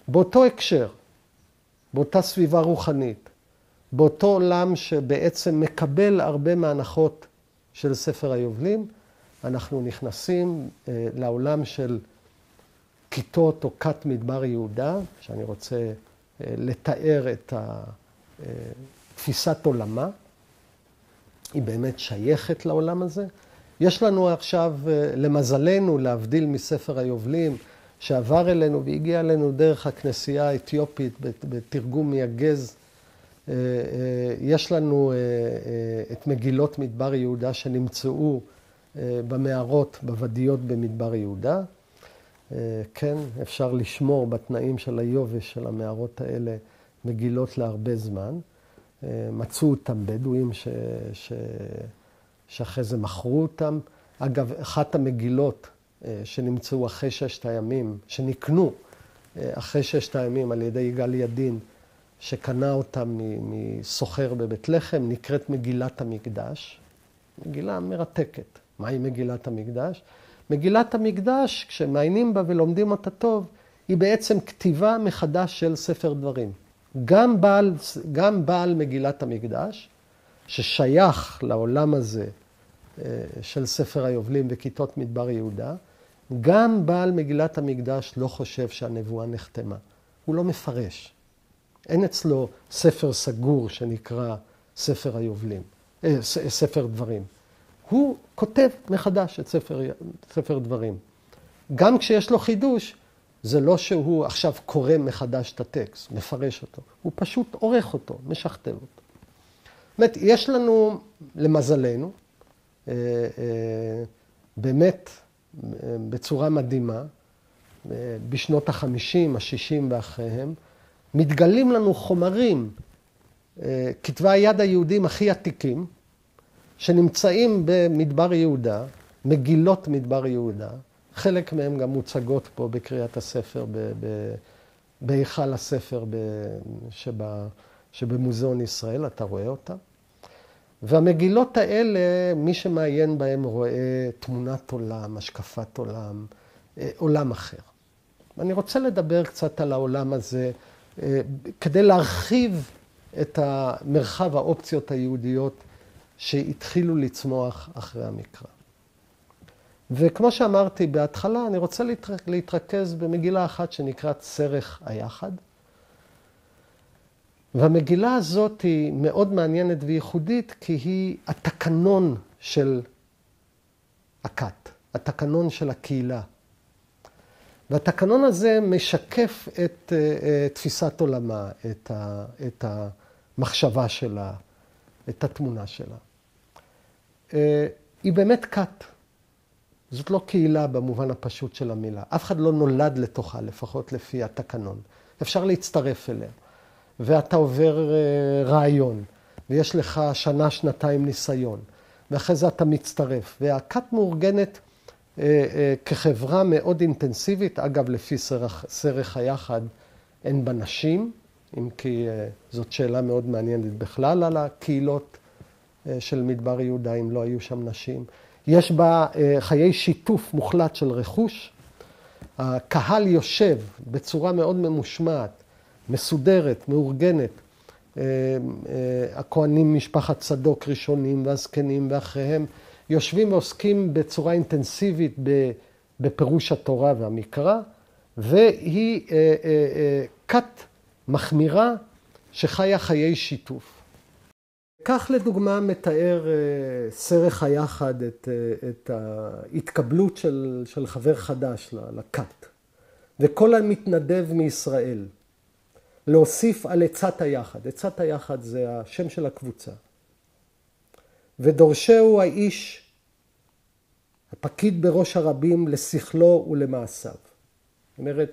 באותו הקשר, באותה סביבה רוחנית, באותו עולם שבעצם מקבל הרבה מהנחות של ספר היובלים, אנחנו נכנסים לעולם של כיתות או כת מדבר יהודה, שאני רוצה לתאר את תפיסת עולמה. היא באמת שייכת לעולם הזה. יש לנו עכשיו, למזלנו, להבדיל מספר היובלים, שעבר אלינו והגיע אלינו דרך הכנסייה האתיופית בתרגום מיגז. יש לנו את מגילות מדבר יהודה שנמצאו במערות, בוודיות במדבר יהודה. כן, אפשר לשמור בתנאים של היובש של המערות האלה מגילות להרבה זמן. מצאו אותם בדואים שאחרי זה מכרו אותם. אגב, אחת המגילות שנמצאו אחרי 6 הימים, שנקנו אחרי 6 הימים על ידי יגאל ידין, שקנה אותם מסוחר בבית לחם, נקראת מגילת המקדש. מגילה מרתקת. מהי מגילת המקדש? מגילת המקדש, כשמעיינים בה ולומדים אותה טוב, היא בעצם כתיבה מחדש של ספר דברים. גם בעל מגילת המקדש, ששייך לעולם הזה של ספר היובלים וכיתות מדבר יהודה, גם בעל מגילת המקדש לא חושב שהנבואה נחתמה. הוא לא מפרש. אין אצלו ספר סגור שנקרא ספר היובלים, ספר דברים. הוא כותב מחדש את ספר דברים. גם כשיש לו חידוש, זה לא שהוא עכשיו קורא מחדש את הטקסט, מפרש אותו. הוא פשוט עורך אותו, משכתב אותו. זאת אומרת, יש לנו, למזלנו, באמת, בצורה מדהימה, בשנות ה-50, ה-60 ואחריהם, מתגלים לנו חומרים, כתבי היד היהודים הכי עתיקים, שנמצאים במדבר יהודה, מגילות מדבר יהודה, חלק מהם גם מוצגות פה בקריאת הספר, בהיכל הספר שבמוזיאון ישראל, אתה רואה אותה. והמגילות האלה, מי שמעיין בהם רואה תמונת עולם, השקפת עולם, עולם אחר. אני רוצה לדבר קצת על העולם הזה, כדי להרחיב את מרחב האופציות היהודיות שהתחילו לצמוח אחרי המקרא. וכמו שאמרתי בהתחלה, אני רוצה להתרכז במגילה אחת שנקראת שרך היחד. והמגילה הזאת היא מאוד מעניינת וייחודית, כי היא התקנון של הכת, התקנון של הקהילה. והתקנון הזה משקף את תפיסת עולמה, את המחשבה שלה, את התמונה שלה. היא באמת כת. זאת לא קהילה במובן הפשוט של המילה. אף אחד לא נולד לתוכה, לפחות לפי התקנון. אפשר להצטרף אליה. ואתה עובר רעיון, ויש לך שנה, שנתיים ניסיון, ואחרי זה אתה מצטרף. והכת מאורגנת כחברה מאוד אינטנסיבית, אגב, לפי שרך היחד, אין בה נשים, אם כי זאת שאלה מאוד מעניינת בכלל על הקהילות של מדבר יהודה, אם לא היו שם נשים. יש בה חיי שיתוף מוחלט של רכוש. הקהל יושב בצורה מאוד ממושמעת, מסודרת, מאורגנת. הכהנים משפחת צדוק ראשונים והזקנים ואחריהם יושבים ועוסקים בצורה אינטנסיבית בפירוש התורה והמקרא, והיא כת מחמירה שחיה חיי שיתוף. כך לדוגמה מתאר שרך היחד את ההתקבלות של חבר חדש לכת. וכל המתנדב מישראל להוסיף על עצת היחד. עצת היחד זה השם של הקבוצה. ודורשהו האיש, הפקיד בראש הרבים, לשכלו ולמעשיו. זאת אומרת,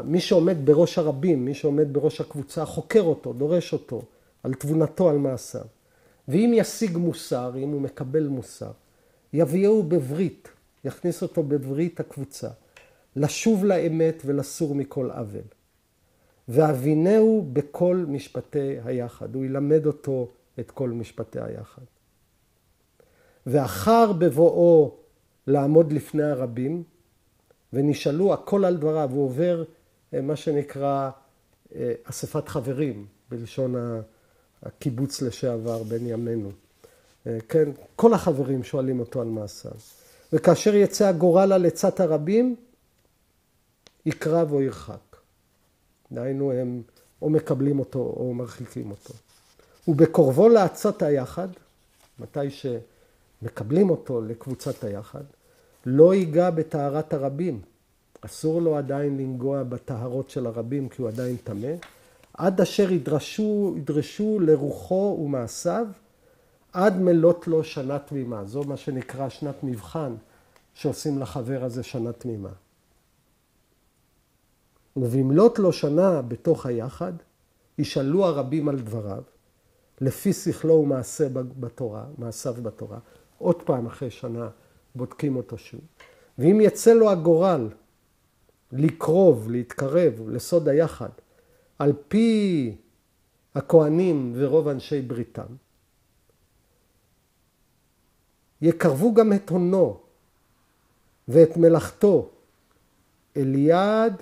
מי שעומד בראש הרבים, מי שעומד בראש הקבוצה, חוקר אותו, דורש אותו, על תבונתו, על מעשיו. ואם ישיג מוסר, אם הוא מקבל מוסר, יביאו בברית, יכניס אותו בברית הקבוצה, לשוב לאמת ולסור מכל עוול. ואבינהו בכל משפטי היחד. הוא ילמד אותו את כל משפטי היחד. ואחר בבואו לעמוד לפני הרבים, ונשאלו הכל על דבריו, הוא עובר מה שנקרא אספת חברים, בלשון הקיבוץ לשעבר בין ימינו. כן, כל החברים שואלים אותו על מעשיו. וכאשר יצא הגורל על עצת הרבים, יקרב או ירחק. דהיינו, הם או מקבלים אותו או מרחיקים אותו. ובקרבו לעצת היחד, מתי שמקבלים אותו לקבוצת היחד, לא ייגע בטהרת הרבים. אסור לו עדיין לנגוע בטהרות של הרבים, כי הוא עדיין טמא, עד אשר ידרשו לרוחו ומעשיו, עד מלות לו שנה תמימה. זו מה שנקרא שנת מבחן, שעושים לחבר הזה שנה תמימה. ובמלות לו שנה בתוך היחד, ישאלו הרבים על דבריו, לפי שכלו ומעשה בתורה, מעשיו בתורה. עוד פעם אחרי שנה בודקים אותו שוב. ואם יצא לו הגורל לקרוב, להתקרב לסוד היחד, על פי הכהנים ורוב אנשי בריתם, יקרבו גם את הונו ואת מלאכתו אל יד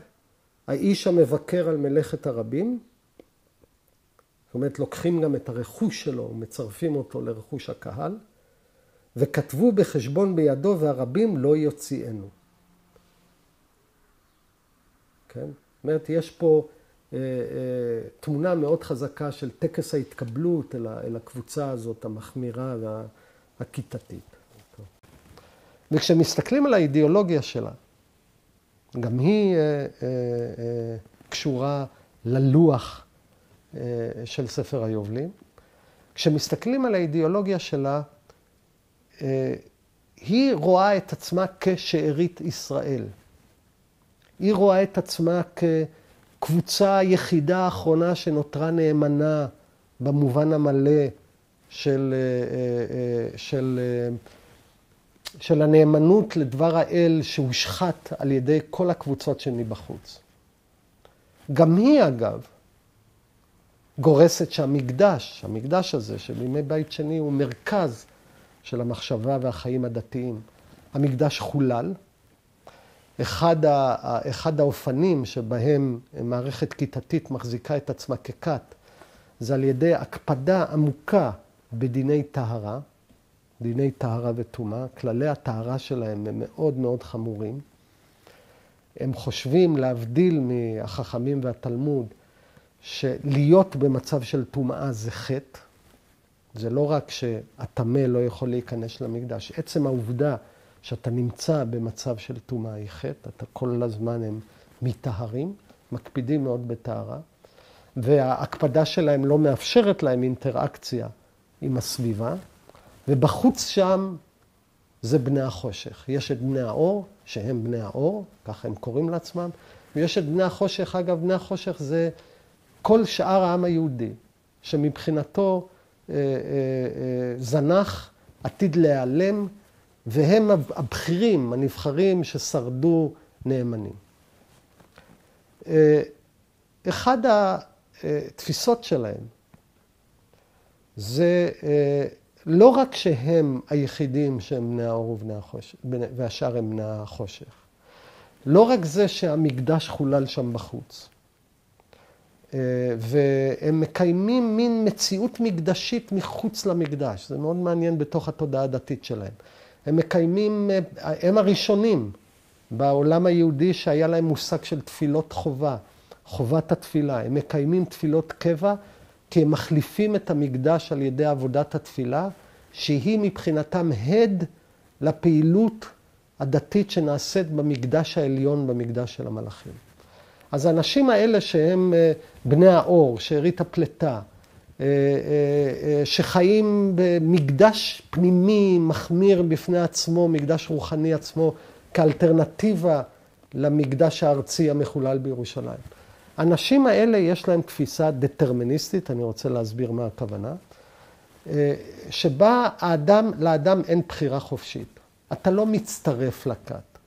האיש המבקר על מלאכת הרבים. זאת אומרת, לוקחים גם את הרכוש שלו ומצרפים אותו לרכוש הקהל, וכתבו בחשבון בידו והרבים לא יוציאנו. כן? זאת אומרת, יש פה תמונה מאוד חזקה של טקס ההתקבלות אל הקבוצה הזאת, המחמירה והכיתתית. וכשמסתכלים על האידיאולוגיה שלה, גם היא קשורה ללוח של ספר היובלים. כשמסתכלים על האידיאולוגיה שלה, היא רואה את עצמה כשארית ישראל. היא רואה את עצמה כקבוצה יחידה האחרונה שנותרה נאמנה במובן המלא של הנאמנות לדבר האל שהושחת על ידי כל הקבוצות שמבחוץ. גם היא אגב גורסת שהמקדש הזה שבימי בית שני הוא מרכז של המחשבה והחיים הדתיים. המקדש חולל. אחד האופנים שבהם מערכת כיתתית מחזיקה את עצמה ככת, זה על ידי הקפדה עמוקה בדיני טהרה, דיני טהרה וטומאה. כללי הטהרה שלהם הם מאוד מאוד חמורים. הם חושבים להבדיל מהחכמים והתלמוד, שלהיות במצב של טומאה זה חטא. זה לא רק שהטמא לא יכול להיכנס למקדש. עצם העובדה שאתה נמצא במצב של טומאה היא חטא, אתה כל הזמן הם מטהרים, מקפידים מאוד בטהרה, וההקפדה שלהם לא מאפשרת להם אינטראקציה עם הסביבה, ובחוץ שם זה בני החושך. יש את בני האור, שהם בני האור, ככה הם קוראים לעצמם, ויש את בני החושך. אגב, בני החושך זה כל שאר העם היהודי, שמבחינתו זנח, עתיד להיעלם, והם הבכירים, הנבחרים ששרדו נאמנים. אחד התפיסות שלהם זה לא רק שהם היחידים שהם בני האור ובני החושך, והשאר הם בני החושך. לא רק זה שהמקדש חולל שם בחוץ. והם מקיימים מין מציאות מקדשית מחוץ למקדש. זה מאוד מעניין בתוך התודעה הדתית שלהם. הם מקיימים, הם הראשונים בעולם היהודי שהיה להם מושג של תפילות חובה, חובת התפילה. הם מקיימים תפילות קבע כי הם מחליפים את המקדש על ידי עבודת התפילה, שהיא מבחינתם הד לפעילות הדתית שנעשית במקדש העליון, במקדש של המלאכים. אז האנשים האלה שהם בני האור, שארית הפלטה, שחיים במקדש פנימי מחמיר בפני עצמו, מקדש רוחני עצמו, כאלטרנטיבה למקדש הארצי המחולל בירושלים. האנשים האלה יש להם תפיסה דטרמיניסטית, אני רוצה להסביר מה הכוונה, שבה לאדם אין בחירה חופשית. אתה לא מצטרף לכת,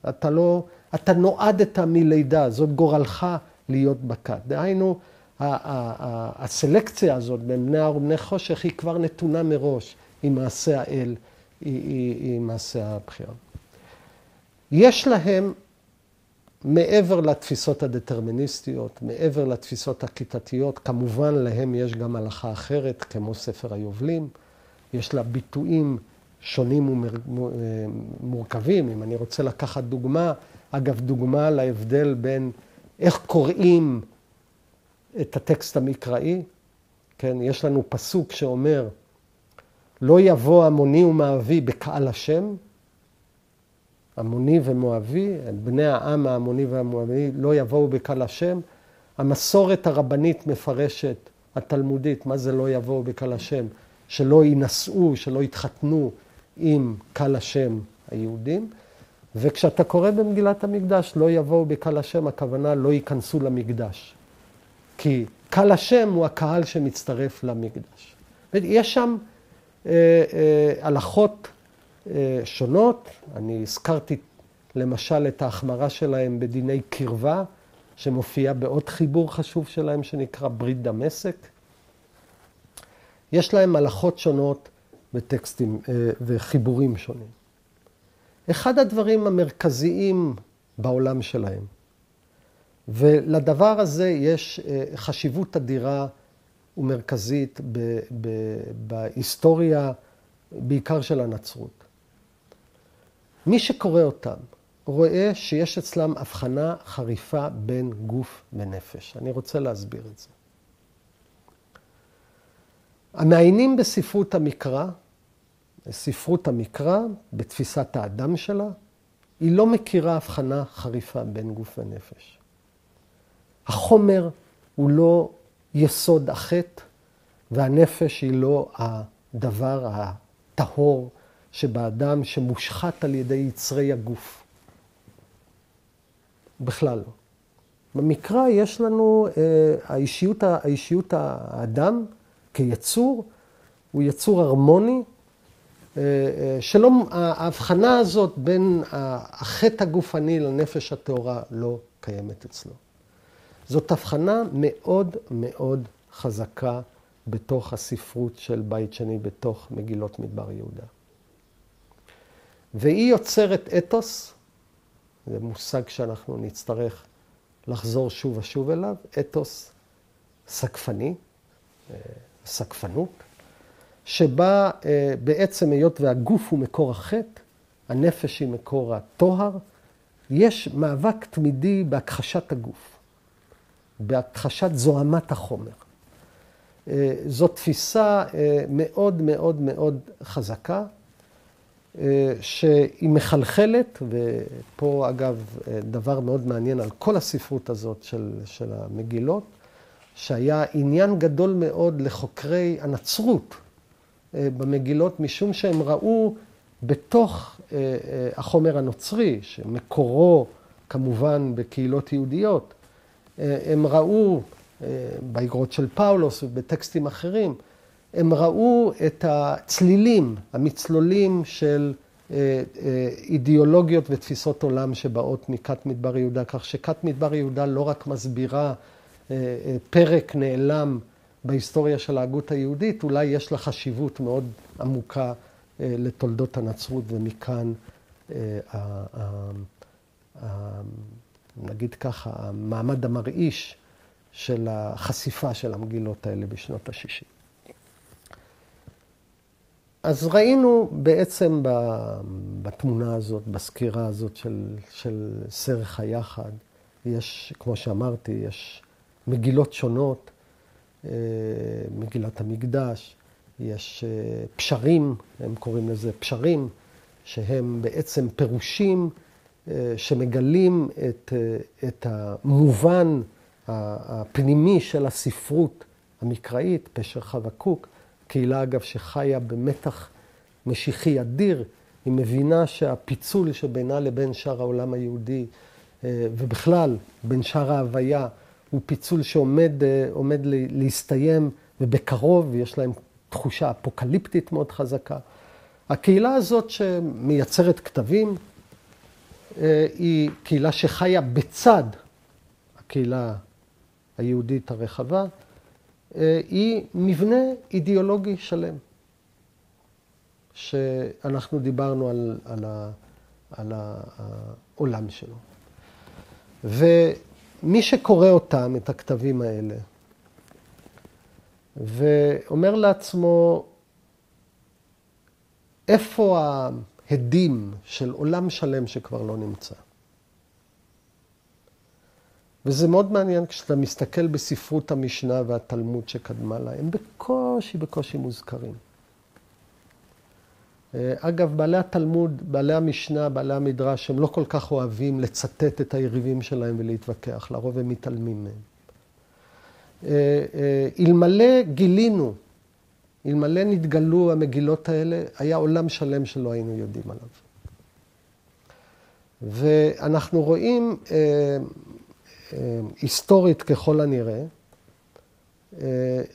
אתה נועדת מלידה, זאת גורלך להיות בכת. דהיינו, הסלקציה הזאת בין בני האור ובני חושך היא כבר נתונה מראש עם מעשה האל, עם מעשה הבחירה. יש להם מעבר לתפיסות הדטרמיניסטיות, מעבר לתפיסות הכיתתיות, כמובן להם יש גם הלכה אחרת, כמו ספר היובלים. יש לה ביטויים שונים ומורכבים. אם אני רוצה לקחת דוגמה, אגב, דוגמה להבדל בין איך קוראים את הטקסט המקראי. כן, יש לנו פסוק שאומר, לא יבוא עמוני ומואבי בקהל השם. עמוני ומואבי, בני העם העמוני והמואבי, לא יבואו בקהל השם. המסורת הרבנית מפרשת, התלמודית, מה זה לא יבואו בקהל השם? שלא ינשאו, שלא יתחתנו עם קהל השם היהודים. וכשאתה קורא במגילת המקדש, לא יבואו בקהל השם, הכוונה לא ייכנסו למקדש. כי קהל השם הוא הקהל שמצטרף למקדש. יש שם הלכות שונות. אני הזכרתי למשל את ההחמרה שלהם בדיני קרבה, שמופיע בעוד חיבור חשוב שלהם שנקרא ברית דמשק. יש להם הלכות שונות וטקסטים וחיבורים שונים. אחד הדברים המרכזיים בעולם שלהם, ולדבר הזה יש חשיבות אדירה ומרכזית בהיסטוריה, בעיקר של הנצרות. מי שקורא אותם רואה שיש אצלם הבחנה חריפה בין גוף ונפש. אני רוצה להסביר את זה. המעיינים בספרות המקרא, ספרות המקרא, בתפיסת האדם שלה, היא לא מכירה הבחנה חריפה בין גוף ונפש. החומר הוא לא יסוד החטא, והנפש היא לא הדבר הטהור שבאדם שמושחת על ידי יצרי הגוף. בכלל לא. במקרא יש לנו האישיות האדם כיצור, הוא יצור הרמוני, שלא, ההבחנה הזאת בין החטא הגופני לנפש הטהורה לא קיימת אצלו. זאת הבחנה מאוד מאוד חזקה בתוך הספרות של בית שני, בתוך מגילות מדבר יהודה. והיא יוצרת אתוס, זה מושג שאנחנו נצטרך לחזור שוב ושוב אליו, אתוס סקפני, סקפנות, שבה בעצם היות והגוף הוא מקור החטא, הנפש היא מקור הטוהר, יש מאבק תמידי בהכחשת הגוף, בהכחשת זוהמת החומר. זו תפיסה מאוד מאוד מאוד חזקה, שהיא מחלחלת, ופה אגב דבר מאוד מעניין על כל הספרות הזאת של המגילות, שהיה עניין גדול מאוד לחוקרי הנצרות במגילות, משום שהם ראו בתוך החומר הנוצרי, שמקורו כמובן בקהילות יהודיות, הם ראו באיגרות של פאולוס ובטקסטים אחרים, הם ראו את הצלילים, המצלולים של אידיאולוגיות ותפיסות עולם שבאות מכת מדבר יהודה, כך שכת מדבר יהודה לא רק מסבירה פרק נעלם בהיסטוריה של ההגות היהודית, אולי יש לה חשיבות מאוד עמוקה לתולדות הנצרות, ומכאן, נגיד ככה, המעמד המרעיש של החשיפה של המגילות האלה בשנות ה-60. אז ראינו בעצם בתמונה הזאת, בסקירה הזאת של סרח היחד, יש, כמו שאמרתי, יש מגילות שונות, מגילת המקדש, יש פשרים, הם קוראים לזה פשרים, שהם בעצם פירושים שמגלים את המובן הפנימי של הספרות המקראית, פשר חבקוק, קהילה אגב שחיה במתח משיחי אדיר, היא מבינה שהפיצול שבינה לבין שאר העולם היהודי, ובכלל בין שאר ההוויה, הוא פיצול שעומד להסתיים, ובקרוב יש להם תחושה אפוקליפטית מאוד חזקה. הקהילה הזאת שמייצרת כתבים, היא קהילה שחיה בצד הקהילה היהודית הרחבה, היא מבנה אידיאולוגי שלם, שאנחנו דיברנו על העולם שלו. ומי שקורא אותם, את הכתבים האלה, ואומר לעצמו, איפה ההדים של עולם שלם שכבר לא נמצא? וזה מאוד מעניין כשאתה מסתכל בספרות המשנה והתלמוד שקדמה לה, הם בקושי מוזכרים. אגב, בעלי התלמוד, בעלי המשנה, בעלי המדרש, הם לא כל כך אוהבים לצטט את היריבים שלהם ולהתווכח, לרוב הם מתעלמים מהם. אלמלא גילינו, אלמלא נתגלו המגילות האלה, היה עולם שלם שלא היינו יודעים עליו. ואנחנו רואים, היסטורית ככל הנראה,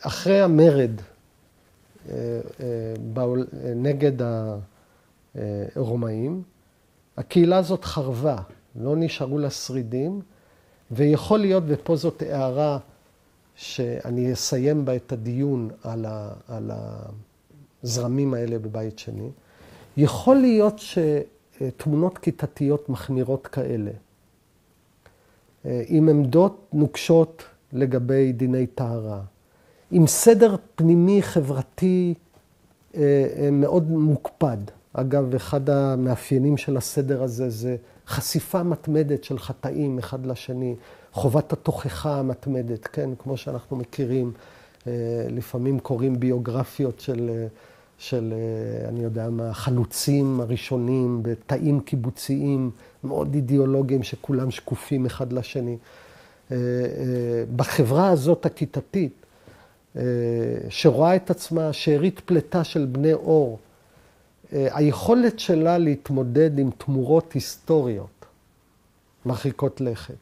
אחרי המרד נגד הרומאים, הקהילה הזאת חרבה, לא נשארו לה שרידים, ויכול להיות, ופה זאת הערה שאני אסיים בה את הדיון על הזרמים האלה בבית שני, יכול להיות שתמונות כיתתיות מחמירות כאלה, עם עמדות נוקשות לגבי דיני טהרה, עם סדר פנימי חברתי מאוד מוקפד. אגב, אחד המאפיינים של הסדר הזה זה חשיפה מתמדת של חטאים אחד לשני, חובת התוכחה המתמדת, כן? כמו שאנחנו מכירים, לפעמים קוראים ביוגרפיות של אני יודע מה, חלוצים הראשונים בתאים קיבוציים מאוד אידיאולוגיים שכולם שקופים אחד לשני. בחברה הזאת הכיתתית, שרואה את עצמה שארית פלטה של בני אור, היכולת שלה להתמודד עם תמורות היסטוריות מרחיקות לכת,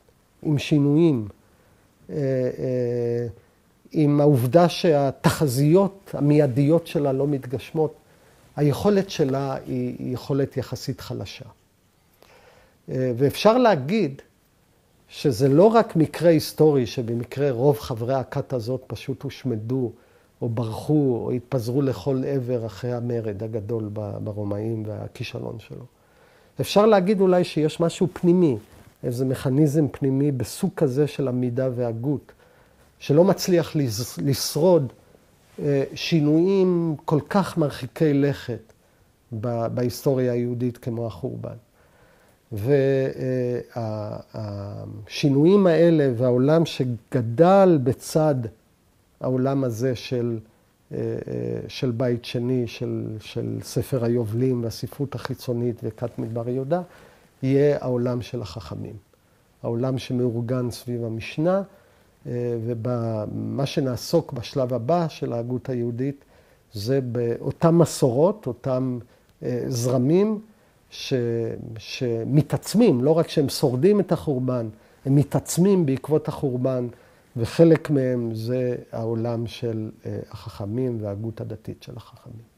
עם שינויים, עם העובדה שהתחזיות המיידיות שלה לא מתגשמות, היכולת שלה היא יכולת יחסית חלשה. ואפשר להגיד שזה לא רק מקרה היסטורי, שבמקרה רוב חברי הכת הזאת פשוט הושמדו, או ברחו, או התפזרו לכל עבר אחרי המרד הגדול ברומאים והכישלון שלו. אפשר להגיד אולי שיש משהו פנימי, איזה מכניזם פנימי בסוג כזה של עמידה והגות, שלא מצליח לשרוד שינויים כל כך מרחיקי לכת בהיסטוריה היהודית כמו החורבן. והשינויים האלה והעולם שגדל בצד העולם הזה של בית שני, של ספר היובלים והספרות החיצונית וכת מדבר יהודה, יהיה העולם של החכמים. העולם שמאורגן סביב המשנה, ומה שנעסוק בשלב הבא של ההגות היהודית, זה באותם מסורות, אותם זרמים שמתעצמים, לא רק שהם שורדים את החורבן, הם מתעצמים בעקבות החורבן, וחלק מהם זה העולם של החכמים וההגות הדתית של החכמים.